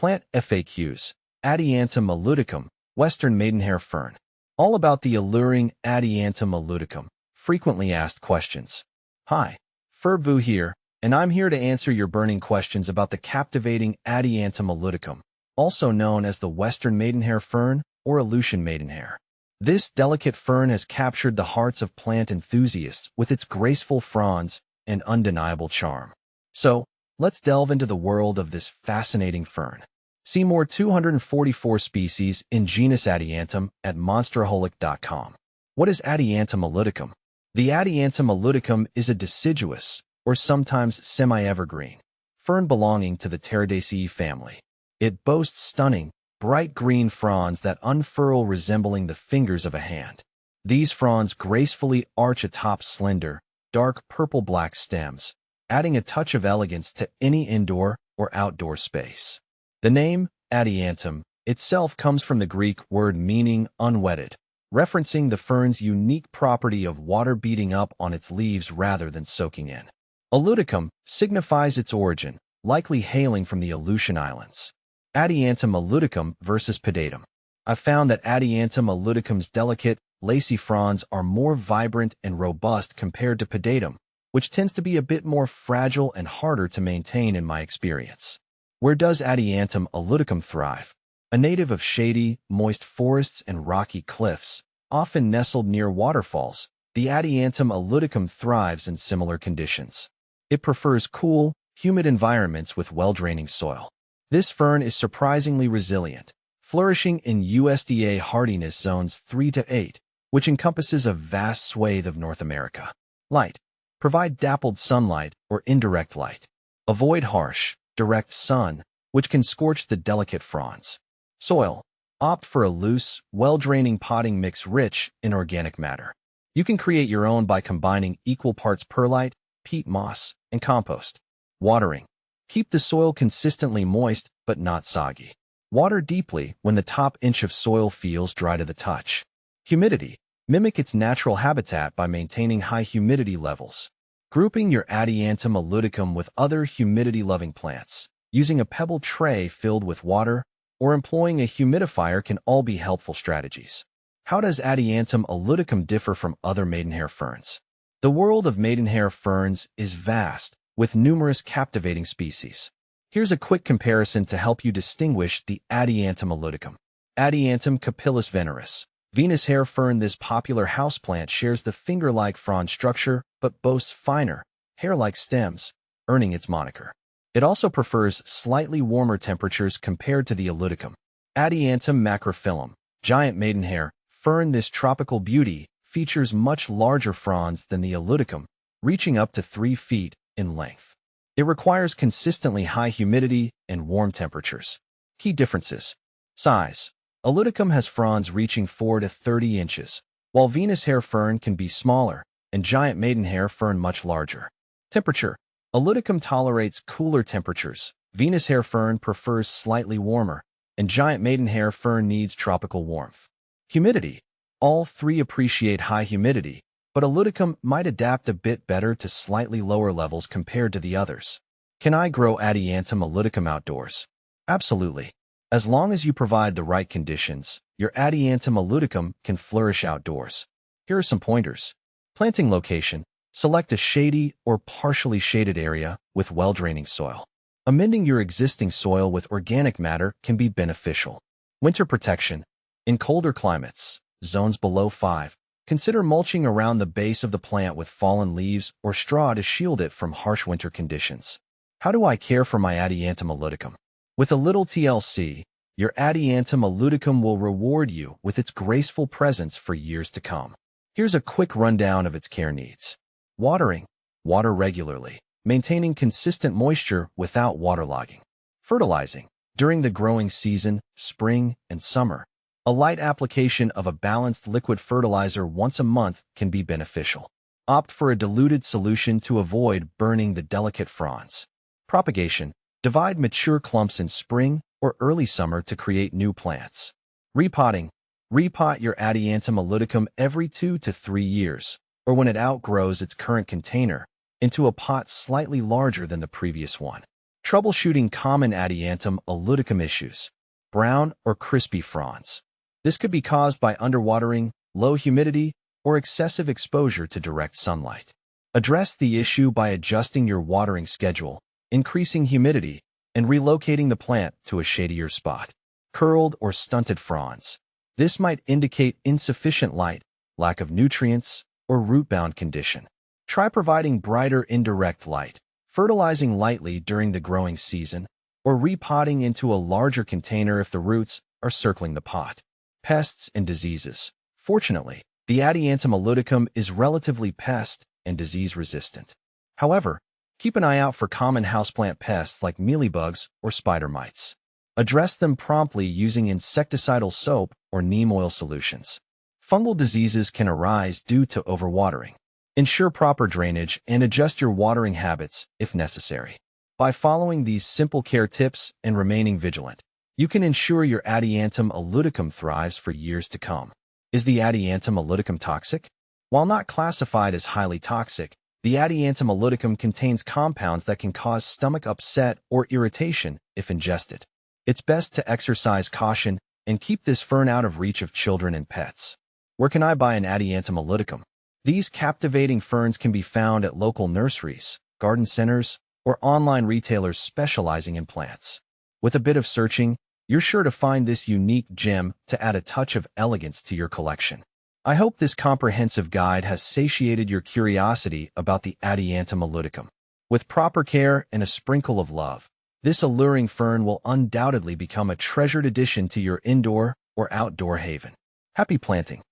Plant FAQs. Adiantum aleuticum, Western Maidenhair Fern. All about the alluring Adiantum aleuticum. Frequently asked questions. Hi, Fern here, and I'm here to answer your burning questions about the captivating Adiantum aleuticum, also known as the Western Maidenhair Fern or Aleutian Maidenhair. This delicate fern has captured the hearts of plant enthusiasts with its graceful fronds and undeniable charm. So, let's delve into the world of this fascinating fern. See more 244 species in genus Adiantum at monsteraholic.com. What is Adiantum aleuticum? The Adiantum aleuticum is a deciduous, or sometimes semi-evergreen, fern belonging to the Pteridaceae family. It boasts stunning, bright green fronds that unfurl resembling the fingers of a hand. These fronds gracefully arch atop slender, dark purple-black stems, adding a touch of elegance to any indoor or outdoor space. The name, Adiantum, itself comes from the Greek word meaning unwetted, referencing the fern's unique property of water beating up on its leaves rather than soaking in. Aleuticum signifies its origin, likely hailing from the Aleutian Islands. Adiantum aleuticum versus pedatum. I found that Adiantum aleuticum's delicate, lacy fronds are more vibrant and robust compared to pedatum, which tends to be a bit more fragile and harder to maintain in my experience. Where does Adiantum aleuticum thrive? A native of shady, moist forests and rocky cliffs, often nestled near waterfalls, the Adiantum aleuticum thrives in similar conditions. It prefers cool, humid environments with well-draining soil. This fern is surprisingly resilient, flourishing in USDA hardiness zones 3 to 8, which encompasses a vast swathe of North America. Light. Provide dappled sunlight or indirect light. Avoid harsh, direct sun, which can scorch the delicate fronds. Soil. Opt for a loose, well-draining potting mix rich in organic matter. You can create your own by combining equal parts perlite, peat moss, and compost. Watering. Keep the soil consistently moist but not soggy. Water deeply when the top inch of soil feels dry to the touch. Humidity. Mimic its natural habitat by maintaining high humidity levels. Grouping your Adiantum aleuticum with other humidity-loving plants, using a pebble tray filled with water, or employing a humidifier can all be helpful strategies. How does Adiantum aleuticum differ from other maidenhair ferns? The world of maidenhair ferns is vast, with numerous captivating species. Here's a quick comparison to help you distinguish the Adiantum aleuticum. Adiantum capillus veneris. Venus hair fern. This popular houseplant shares the finger-like frond structure but boasts finer, hair-like stems, earning its moniker. It also prefers slightly warmer temperatures compared to the Aleuticum. Adiantum macrophyllum, giant maidenhair fern. This tropical beauty features much larger fronds than the Aleuticum, reaching up to 3 feet in length. It requires consistently high humidity and warm temperatures. Key differences. Size. Aleuticum has fronds reaching 4 to 30 inches, while Venus hair fern can be smaller, and giant maidenhair fern much larger. Temperature. Aleuticum tolerates cooler temperatures. Venus hair fern prefers slightly warmer, and giant maidenhair fern needs tropical warmth. Humidity. All three appreciate high humidity, but Aleuticum might adapt a bit better to slightly lower levels compared to the others. Can I grow Adiantum aleuticum outdoors? Absolutely. As long as you provide the right conditions, your Adiantum aleuticum can flourish outdoors. Here are some pointers. Planting location. Select a shady or partially shaded area with well-draining soil. Amending your existing soil with organic matter can be beneficial. Winter protection. In colder climates, zones below 5, consider mulching around the base of the plant with fallen leaves or straw to shield it from harsh winter conditions. How do I care for my Adiantum aleuticum? With a little TLC, your Adiantum aleuticum will reward you with its graceful presence for years to come. Here's a quick rundown of its care needs. Watering. Water regularly, maintaining consistent moisture without waterlogging. Fertilizing. During the growing season, spring and summer, a light application of a balanced liquid fertilizer once a month can be beneficial. Opt for a diluted solution to avoid burning the delicate fronds. Propagation. Divide mature clumps in spring or early summer to create new plants. Repotting. Repot your Adiantum aleuticum every 2 to 3 years, or when it outgrows its current container, into a pot slightly larger than the previous one. Troubleshooting common Adiantum aleuticum issues. Brown or crispy fronds. This could be caused by underwatering, low humidity, or excessive exposure to direct sunlight. Address the issue by adjusting your watering schedule, increasing humidity, and relocating the plant to a shadier spot. Curled or stunted fronds. This might indicate insufficient light, lack of nutrients, or root-bound condition. Try providing brighter indirect light, fertilizing lightly during the growing season, or repotting into a larger container if the roots are circling the pot. Pests and diseases. Fortunately, the Adiantum aleuticum is relatively pest and disease resistant. However, keep an eye out for common houseplant pests like mealybugs or spider mites. Address them promptly using insecticidal soap or neem oil solutions. Fungal diseases can arise due to overwatering. Ensure proper drainage and adjust your watering habits if necessary. By following these simple care tips and remaining vigilant, you can ensure your Adiantum aleuticum thrives for years to come. Is the Adiantum aleuticum toxic? While not classified as highly toxic, the Adiantum aleuticum contains compounds that can cause stomach upset or irritation if ingested. It's best to exercise caution and keep this fern out of reach of children and pets. Where can I buy an Adiantum aleuticum? These captivating ferns can be found at local nurseries, garden centers, or online retailers specializing in plants. With a bit of searching, you're sure to find this unique gem to add a touch of elegance to your collection. I hope this comprehensive guide has satiated your curiosity about the Adiantum aleuticum. With proper care and a sprinkle of love, this alluring fern will undoubtedly become a treasured addition to your indoor or outdoor haven. Happy planting!